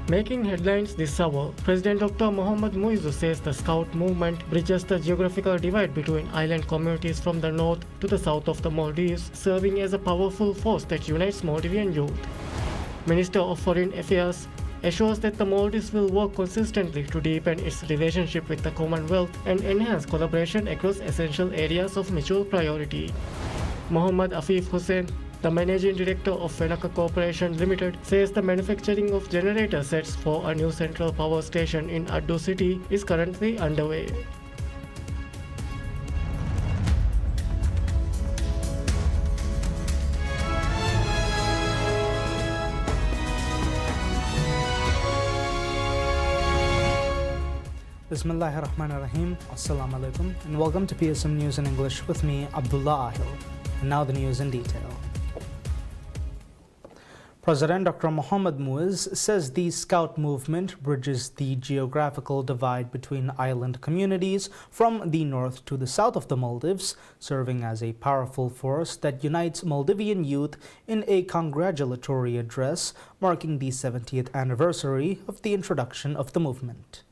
Making headlines this hour, President Dr. Mohammad Muizzu says the Scout movement bridges the geographical divide between island communities from the north to the south of the Maldives, serving as a powerful force that unites Maldivian youth. Minister of Foreign Affairs assures that the Maldives will work consistently to deepen its relationship with the Commonwealth and enhance collaboration across essential areas of mutual priority. Mohammad Afif Hussain, the managing director of Fenaka Corporation Limited, says the manufacturing of generator sets for a new central power station in Addu city is currently underway. Bismillahir Rahmanir Rahim. Assalamu alaikum and welcome to PSM News in English with me, Abdullah Ahil. And now the news in detail. President Dr. Mohammad Muizzu says the Scout movement bridges the geographical divide between island communities from the north to the south of the Maldives, serving as a powerful force that unites Maldivian youth in a congratulatory address marking the 70th anniversary of the introduction of the movement.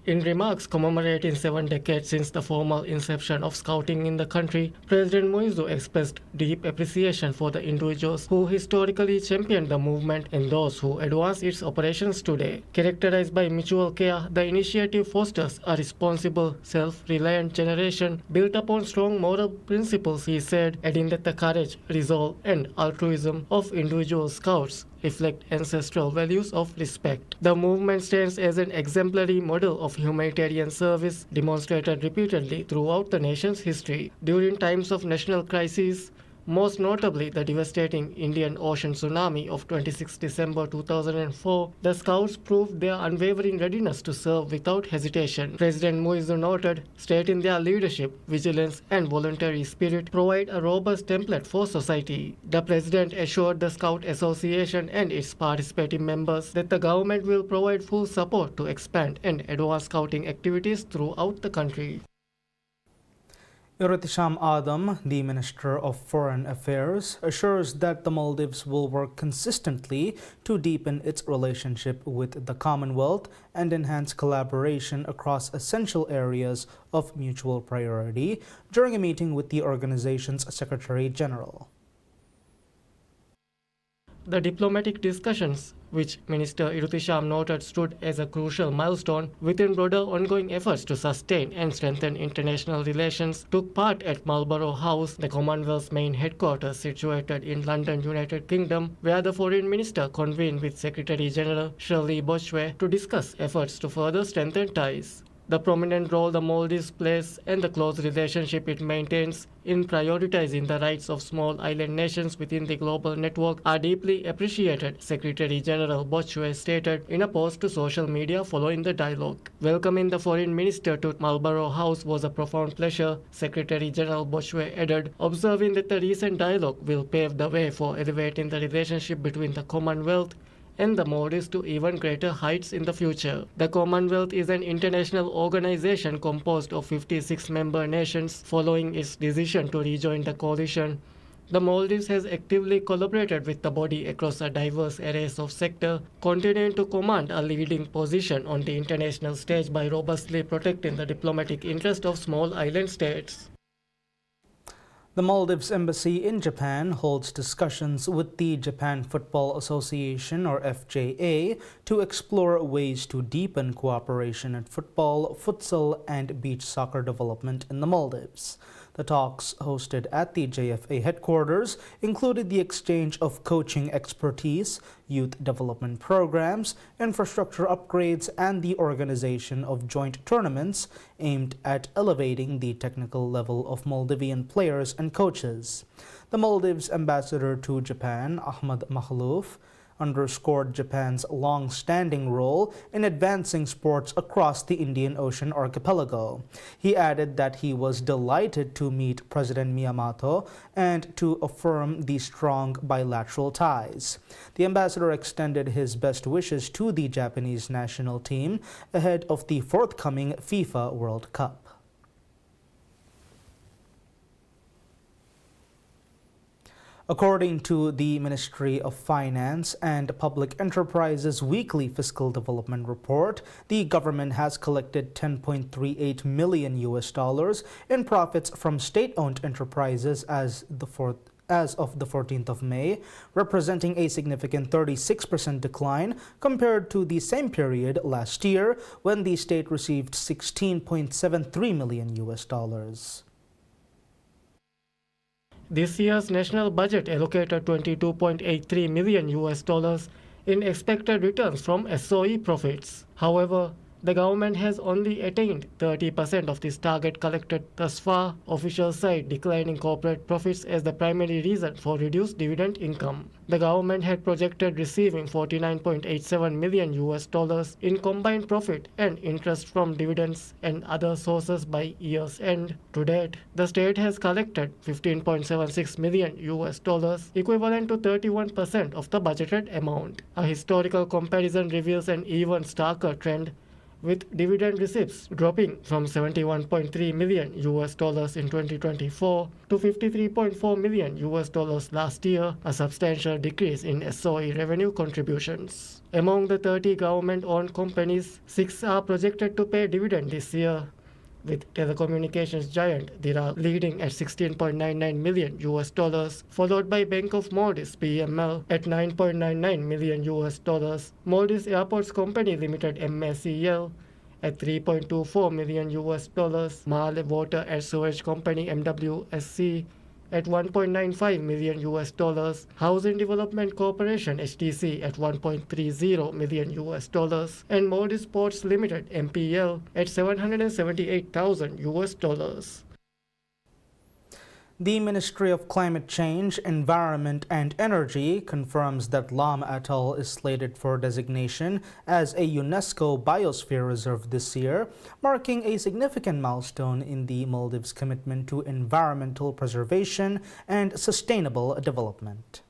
In remarks commemorating 7 decades since the formal inception of Scouting in the country, President Muizzu expressed deep appreciation for the individuals who historically championed the movement and those who advance its operations today. Characterized by mutual care, the initiative fosters a responsible, self-reliant generation built upon strong moral principles, he said, adding that the courage, resolve, and altruism of individual scouts reflect ancestral values of respect. The movement stands as an exemplary model of humanitarian service demonstrated repeatedly throughout the nation's history. During times of national crises, most notably the devastating Indian Ocean tsunami of 26 December 2004, the Scouts proved their unwavering readiness to serve without hesitation. President Muizzu noted, stating their leadership, vigilance, and voluntary spirit provide a robust template for society. The President assured the Scout Association and its participating members that the government will provide full support to expand and advance Scouting activities throughout the country. Irtisham Adam, the Minister of Foreign Affairs, assures that the Maldives will work consistently to deepen its relationship with the Commonwealth and enhance collaboration across essential areas of mutual priority during a meeting with the organization's Secretary General. The diplomatic discussions, which Minister Irtisham noted stood as a crucial milestone within broader ongoing efforts to sustain and strengthen international relations, took part at Marlborough House, the Commonwealth's main headquarters situated in London, United Kingdom, where the Foreign Minister convened with Secretary General Shirley Boshwe to discuss efforts to further strengthen ties. The prominent role the Maldives plays and the close relationship it maintains in prioritizing the rights of small island nations within the global network are deeply appreciated, Secretary General Boshwe stated in a post to social media following the dialogue. Welcoming the Foreign Minister to Marlborough House was a profound pleasure, Secretary General Boshwe added, observing that the recent dialogue will pave the way for elevating the relationship between the Commonwealth and the Maldives to even greater heights in the future. The Commonwealth is an international organization composed of 56 member nations. Following its decision to rejoin the coalition, the Maldives has actively collaborated with the body across a diverse array of sectors, continuing to command a leading position on the international stage by robustly protecting the diplomatic interests of small island states. The Maldives Embassy in Japan holds discussions with the Japan Football Association, or FJA, to explore ways to deepen cooperation in football, futsal, and beach soccer development in the Maldives. The talks, hosted at the JFA headquarters, included the exchange of coaching expertise, youth development programs, infrastructure upgrades, and the organization of joint tournaments aimed at elevating the technical level of Maldivian players and coaches. The Maldives ambassador to Japan, Ahmad Makhlouf, underscored Japan's long-standing role in advancing sports across the Indian Ocean archipelago. He added that he was delighted to meet President Miyamoto and to affirm the strong bilateral ties. The ambassador extended his best wishes to the Japanese national team ahead of the forthcoming FIFA World Cup. According to the Ministry of Finance and Public Enterprises weekly fiscal development report, the government has collected 10.38 million US dollars in profits from state-owned enterprises as of the 14th of May, representing a significant 36% decline compared to the same period last year when the state received 16.73 million US dollars. This year's national budget allocated 22.83 million US dollars in expected returns from SOE profits. However, the government has only attained 30% of this target collected thus far, officials cite declining corporate profits as the primary reason for reduced dividend income. The government had projected receiving 49.87 million US dollars in combined profit and interest from dividends and other sources by year's end. To date, the state has collected 15.76 million US dollars, equivalent to 31% of the budgeted amount. A historical comparison reveals an even starker trend, with dividend receipts dropping from 71.3 million US dollars in 2024 to 53.4 million US dollars last year, a substantial decrease in SOE revenue contributions. Among the 30 government-owned companies, 6 are projected to pay dividend this year, with telecommunications giant Dira leading at 16.99 million US dollars, followed by Bank of Maldives (BML) at 9.99 million US dollars, Maldives Airports Company Limited (MACL) at 3.24 million US dollars, Malé Water and Sewage Company (MWSC) at 1.95 million US dollars, Housing Development Corporation HDC at 1.30 million US dollars, and Maldives Ports Limited MPL at 778,000 US dollars. The Ministry of Climate Change, Environment and Energy confirms that Lam Atoll is slated for designation as a UNESCO Biosphere Reserve this year, marking a significant milestone in the Maldives' commitment to environmental preservation and sustainable development.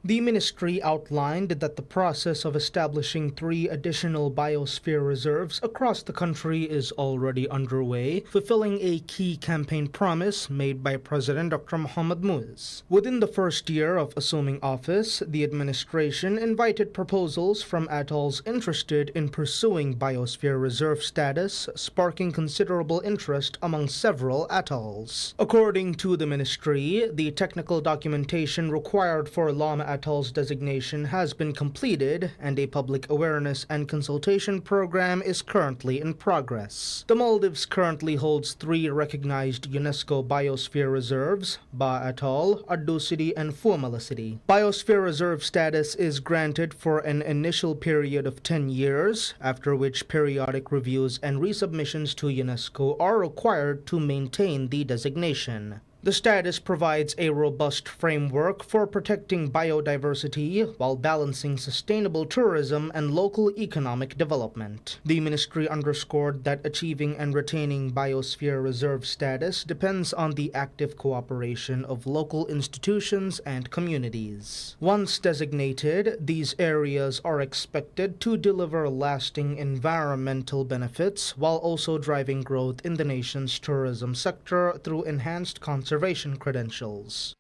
The ministry outlined that the process of establishing 3 additional biosphere reserves across the country is already underway, fulfilling a key campaign promise made by President Dr. Mohamed Muiz. Within the first year of assuming office, the administration invited proposals from atolls interested in pursuing biosphere reserve status, sparking considerable interest among several atolls. According to the ministry, the technical documentation required for Lam Atoll's designation has been completed, and a public awareness and consultation program is currently in progress. The Maldives currently holds 3 recognized UNESCO Biosphere Reserves: Ba Atoll, Addu City, and Fuamala City. Biosphere Reserve status is granted for an initial period of 10 years, after which periodic reviews and resubmissions to UNESCO are required to maintain the designation. The status provides a robust framework for protecting biodiversity while balancing sustainable tourism and local economic development. The ministry underscored that achieving and retaining biosphere reserve status depends on the active cooperation of local institutions and communities. Once designated, these areas are expected to deliver lasting environmental benefits while also driving growth in the nation's tourism sector through enhanced conservation credentials.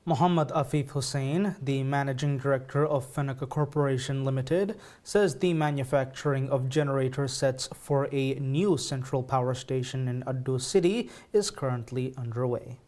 Muhammad Afif Hussain, the managing director of Fenaka Corporation Limited, says the manufacturing of generator sets for a new central power station in Addu City is currently underway.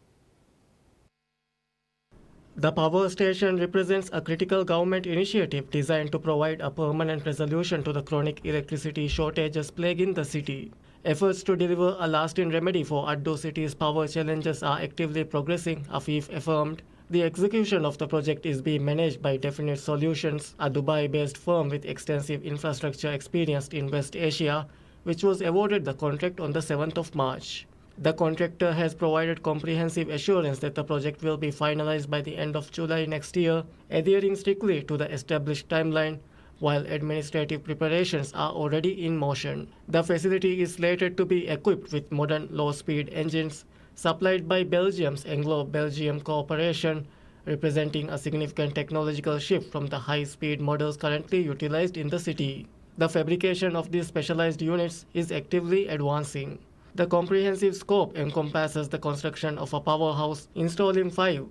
The power station represents a critical government initiative designed to provide a permanent resolution to the chronic electricity shortages plaguing the city. Efforts to deliver a lasting remedy for Addu City's power challenges are actively progressing, Afif affirmed. The execution of the project is being managed by Definite Solutions, a Dubai-based firm with extensive infrastructure experience in West Asia, which was awarded the contract on the 7th of March. The contractor has provided comprehensive assurance that the project will be finalized by the end of July next year, adhering strictly to the established timeline, while administrative preparations are already in motion. The facility is slated to be equipped with modern low-speed engines supplied by Belgium's Anglo-Belgium Corporation, representing a significant technological shift from the high-speed models currently utilized in the city. The fabrication of these specialized units is actively advancing. The comprehensive scope encompasses the construction of a powerhouse, installing 5.2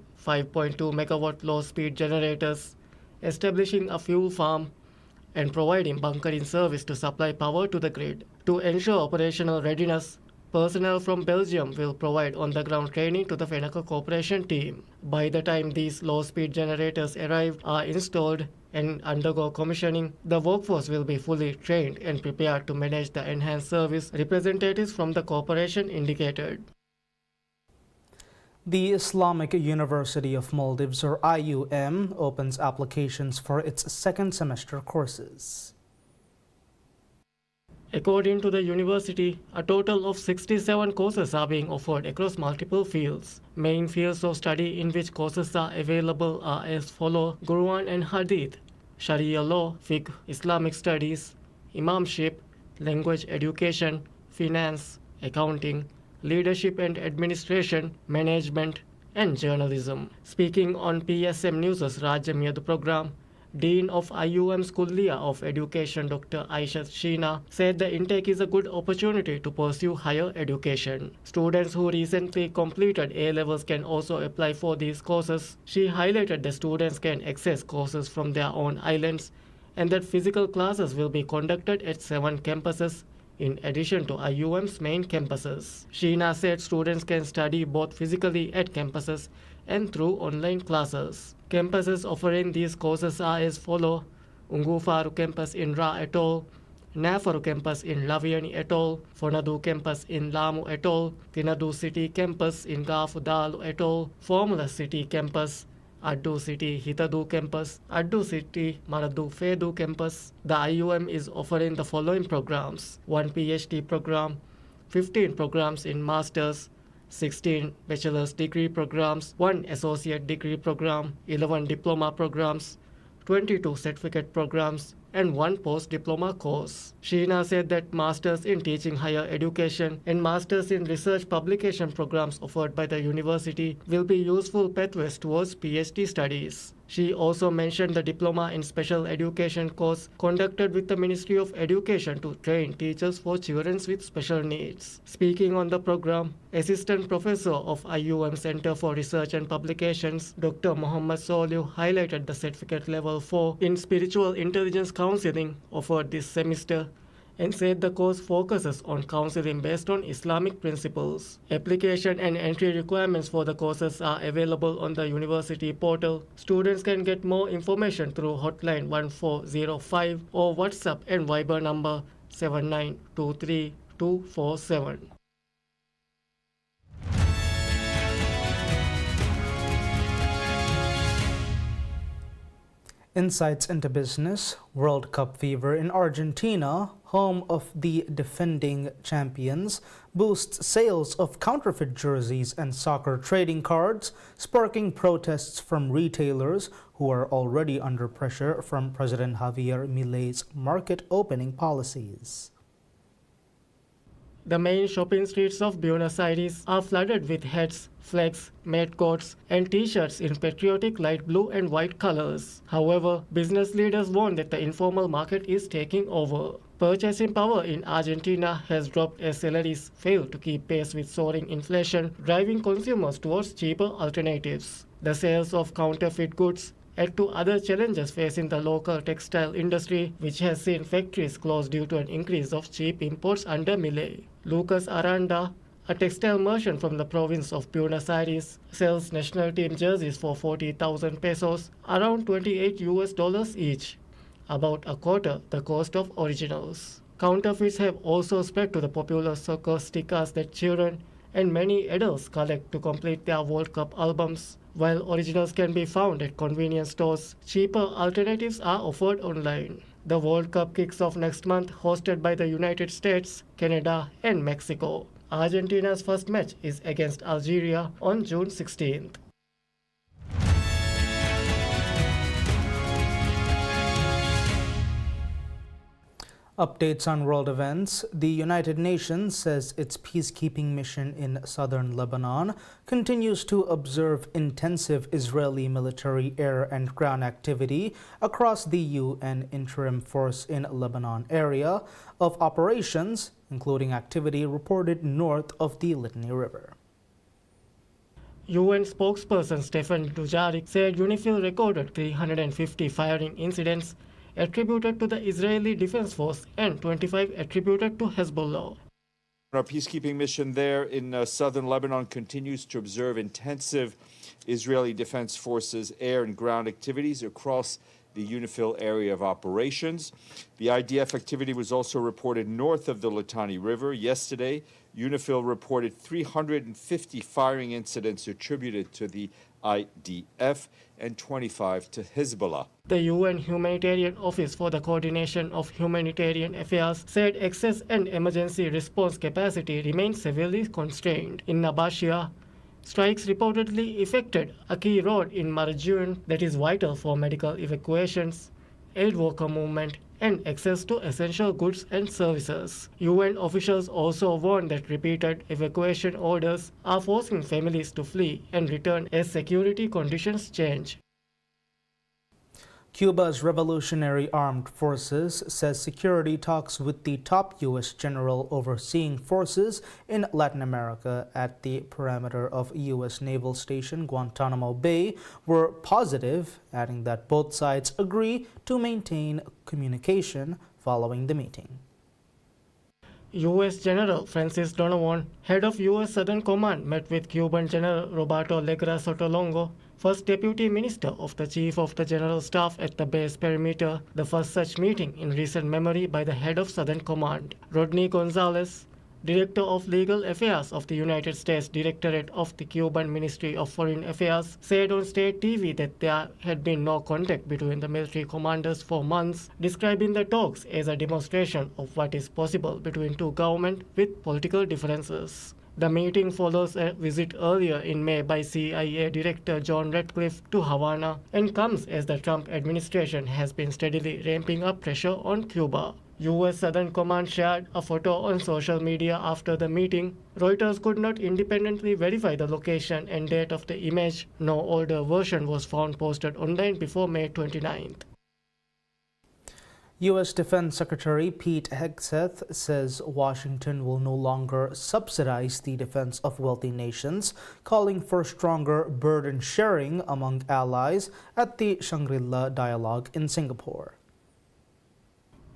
megawatt low-speed generators, establishing a fuel farm, and providing bunkering service to supply power to the grid. To ensure operational readiness, personnel from Belgium will provide on-the-ground training to the Fenaco Corporation team. By the time these low-speed generators arrive, are installed, and undergo commissioning, the workforce will be fully trained and prepared to manage the enhanced service, representatives from the corporation indicated. The Islamic University of Maldives, or IUM, opens applications for its second semester courses. According to the university, a total of 67 courses are being offered across multiple fields. Main fields of study in which courses are available are as follow: Quran and Hadith, Sharia law, fiqh, Islamic studies, imamship, language education, finance, accounting, leadership and administration, management, and journalism. Speaking on PSM News' Rajamiyad program, Dean of IUM's Kulliya of Education, Dr. Aishat Sheena, said the intake is a good opportunity to pursue higher education. Students who recently completed A-levels can also apply for these courses. She highlighted that students can access courses from their own islands and that physical classes will be conducted at 7 campuses in addition to IUM's main campuses. Sheena said students can study both physically at campuses and through online classes. Campuses offering these courses are as follow: Ungu Faru campus in Ra Atoll, Nafaru campus in Laviani Atoll, Fonadu campus in Lamu Atoll, Tinadu City campus in Gafudalu Atoll, Formula City campus, Addu City Hitadu campus, Addu City Maradu Fedu campus. The IUM is offering the following programs: 1 PhD program, 15 programs in masters, 16 bachelor's degree programs, 1 associate degree program, 11 diploma programs, 22 certificate programs, and 1 post-diploma course. Sheena said that Masters in Teaching Higher Education and Masters in Research Publication programs offered by the university will be useful pathways towards PhD studies. She also mentioned the Diploma in Special Education course conducted with the Ministry of Education to train teachers for children with special needs. Speaking on the program, Assistant Professor of IUM Center for Research and Publications, Dr. Muhammad Soliu, highlighted the Certificate Level 4 in Spiritual Intelligence Counseling offered this semester and said the course focuses on counseling based on Islamic principles. Application and entry requirements for the courses are available on the university portal. Students can get more information through hotline 1405 or WhatsApp and Viber number 7923247. Insights into business: World Cup fever in Argentina, home of the defending champions, boosts sales of counterfeit jerseys and soccer trading cards, sparking protests from retailers who are already under pressure from President Javier Milei's market opening policies. The main shopping streets of Buenos Aires are flooded with hats, flags, mat coats, and t-shirts in patriotic light blue and white colors. However, business leaders warn that the informal market is taking over. Purchasing power in Argentina has dropped as salaries fail to keep pace with soaring inflation, driving consumers towards cheaper alternatives. The sales of counterfeit goods add to other challenges facing the local textile industry, which has seen factories close due to an increase of cheap imports under Milei. Lucas Aranda, a textile merchant from the province of Buenos Aires, sells national team jerseys for 40,000 pesos, around $28 each, about a quarter the cost of originals. Counterfeits have also spread to the popular soccer stickers that children and many adults collect to complete their World Cup albums. While originals can be found at convenience stores, cheaper alternatives are offered online. The World Cup kicks off next month, hosted by the United States, Canada, and Mexico. Argentina's first match is against Algeria on June 16th. Updates on world events. The United Nations says its peacekeeping mission in southern Lebanon continues to observe intensive Israeli military air and ground activity across the UN Interim Force in Lebanon area of operations including activity reported north of the Litani River. UN spokesperson Stefan Dujarric said UNIFIL recorded 350 firing incidents attributed to the Israeli Defense Force and 25 attributed to Hezbollah. Our peacekeeping mission there in southern Lebanon continues to observe intensive Israeli Defense Forces air and ground activities across the UNIFIL area of operations. The IDF activity was also reported north of the Litani River. Yesterday, UNIFIL reported 350 firing incidents attributed to the IDF and 25 to Hezbollah. The UN Humanitarian Office for the Coordination of Humanitarian Affairs said access and emergency response capacity remains severely constrained. In Nabashia, strikes reportedly affected a key road in Marjun that is vital for medical evacuations, aid worker movement, and access to essential goods and services. UN officials also warned that repeated evacuation orders are forcing families to flee and return as security conditions change. Cuba's Revolutionary Armed Forces says security talks with the top U.S. general overseeing forces in Latin America at the perimeter of U.S. Naval Station Guantanamo Bay were positive, adding that both sides agree to maintain communication following the meeting. U.S. General Francis Donovan, head of U.S. Southern Command, met with Cuban General Roberto Legra Sotolongo, first Deputy Minister of the Chief of the General Staff at the base perimeter, the first such meeting in recent memory by the head of Southern Command. Rodney Gonzalez, Director of Legal Affairs of the United States Directorate of the Cuban Ministry of Foreign Affairs, said on state TV that there had been no contact between the military commanders for months, describing the talks as a demonstration of what is possible between two governments with political differences. The meeting follows a visit earlier in May by CIA Director John Ratcliffe to Havana and comes as the Trump administration has been steadily ramping up pressure on Cuba. U.S. Southern Command shared a photo on social media after the meeting. Reuters could not independently verify the location and date of the image. No older version was found posted online before May 29th. U.S. Defense Secretary Pete Hegseth says Washington will no longer subsidize the defense of wealthy nations, calling for stronger burden sharing among allies at the Shangri-La Dialogue in Singapore.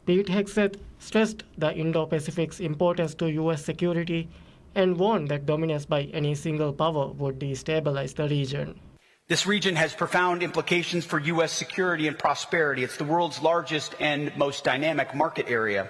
Pete Hegseth stressed the Indo-Pacific's importance to U.S. security and warned that dominance by any single power would destabilize the region. This region has profound implications for U.S. security and prosperity. It's the world's largest and most dynamic market area.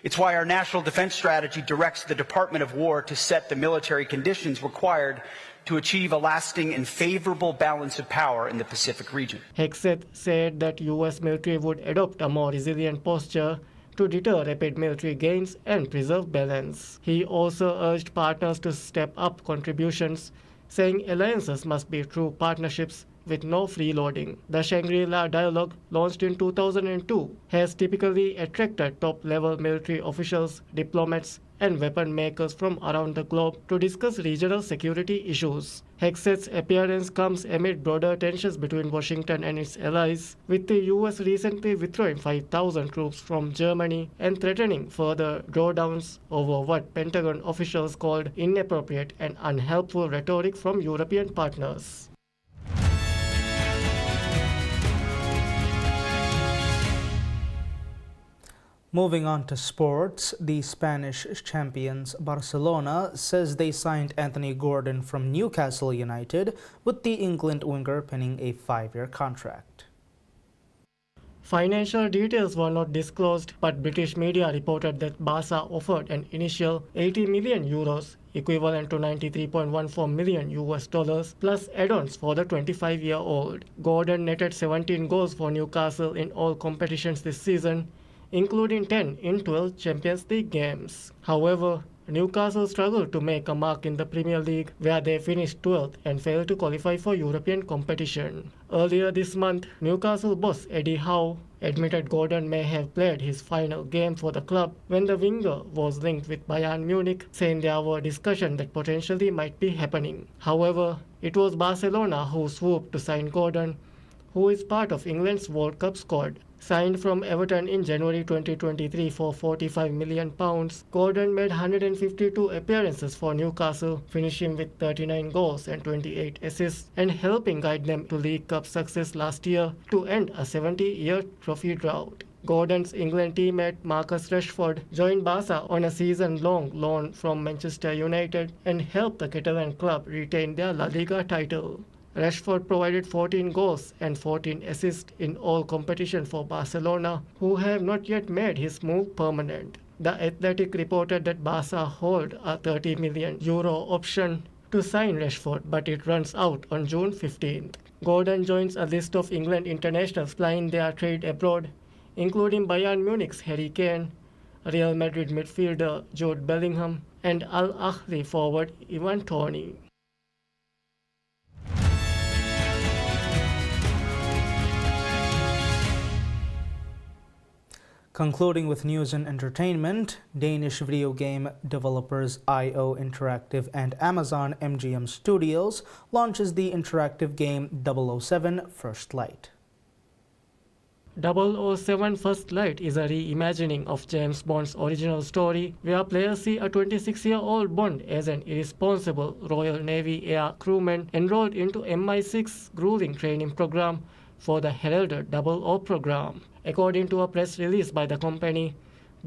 It's why our national defense strategy directs the Department of War to set the military conditions required to achieve a lasting and favorable balance of power in the Pacific region. Hegseth said that U.S. military would adopt a more resilient posture to deter rapid military gains and preserve balance. He also urged partners to step up contributions, saying alliances must be true partnerships with no freeloading. The Shangri-La Dialogue, launched in 2002, has typically attracted top-level military officials, diplomats, and weapon makers from around the globe to discuss regional security issues. Hegseth's appearance comes amid broader tensions between Washington and its allies, with the U.S. recently withdrawing 5,000 troops from Germany and threatening further drawdowns over what Pentagon officials called inappropriate and unhelpful rhetoric from European partners. Moving on to sports, the Spanish champions Barcelona says they signed Anthony Gordon from Newcastle United, with the England winger penning a 5-year contract. Financial details were not disclosed, but British media reported that Barca offered an initial 80 million euros, equivalent to $93.14 million, plus add-ons for the 25-year-old. Gordon netted 17 goals for Newcastle in all competitions this season, including 10 in 12 Champions League games. However, Newcastle struggled to make a mark in the Premier League, where they finished 12th and failed to qualify for European competition. Earlier this month, Newcastle boss Eddie Howe admitted Gordon may have played his final game for the club when the winger was linked with Bayern Munich, saying there were discussions that potentially might be happening. However, it was Barcelona who swooped to sign Gordon, who is part of England's World Cup squad. Signed from Everton in January 2023 for £45 million, Gordon made 152 appearances for Newcastle, finishing with 39 goals and 28 assists, and helping guide them to League Cup success last year to end a 70-year trophy drought. Gordon's England teammate Marcus Rashford joined Barca on a season-long loan from Manchester United and helped the Catalan club retain their La Liga title. Rashford provided 14 goals and 14 assists in all competition for Barcelona, who have not yet made his move permanent. The Athletic reported that Barca hold a €30 million option to sign Rashford, but it runs out on June 15th. Gordon joins a list of England internationals plying their trade abroad, including Bayern Munich's Harry Kane, Real Madrid midfielder Jude Bellingham, and Al Ahly forward Ivan Toney. Concluding with news and entertainment, Danish video game developers IO Interactive and Amazon MGM Studios launches the interactive game 007 First Light. 007 First Light is a reimagining of James Bond's original story, where players see a 26-year-old Bond as an irresponsible Royal Navy air crewman enrolled into MI6's grueling training program for the heralded 00 program. According to a press release by the company,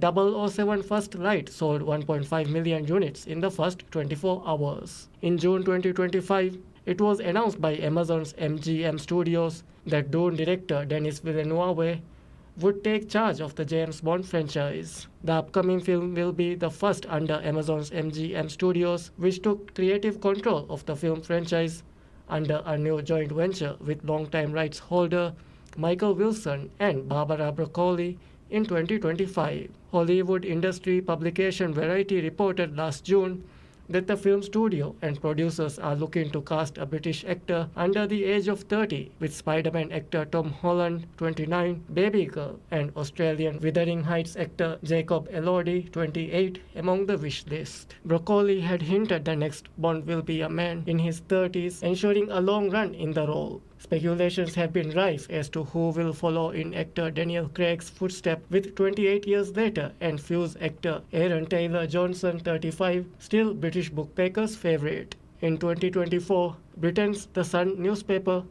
007 First Light sold 1.5 million units in the first 24 hours. In June 2025, it was announced by Amazon's MGM Studios that Dune director Denis Villeneuve would take charge of the James Bond franchise. The upcoming film will be the first under Amazon's MGM Studios, which took creative control of the film franchise under a new joint venture with longtime rights holder Michael Wilson and Barbara Broccoli in 2025. Hollywood industry publication Variety reported last June that the film studio and producers are looking to cast a British actor under the age of 30, with Spider-Man actor Tom Holland, 29, Baby Girl, and Australian Wuthering Heights actor Jacob Elordi, 28, among the wish list. Broccoli had hinted the next Bond will be a man in his 30s, ensuring a long run in the role. Speculations have been rife as to who will follow in actor Daniel Craig's footsteps, with 28 years later and Fuse actor Aaron Taylor-Johnson, 35, still British bookmakers' favourite. In 2024, Britain's The Sun newspaper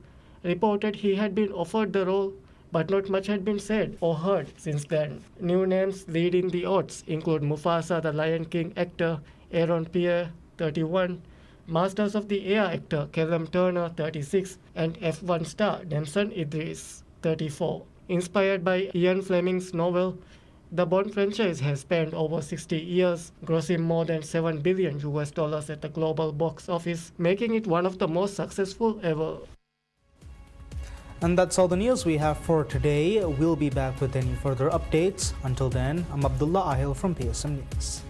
reported he had been offered the role, but not much had been said or heard since then. New names leading the odds include Mufasa the Lion King actor Aaron Pierre, 31, Masters of the Air actor Callum Turner, 36, and F1 star Damson Idris, 34. Inspired by Ian Fleming's novel, the Bond franchise has spanned over 60 years, grossing more than $7 billion at the global box office, making it one of the most successful ever. And that's all the news we have for today. We'll be back with any further updates. Until then, I'm Abdullah Ahil from PSM News.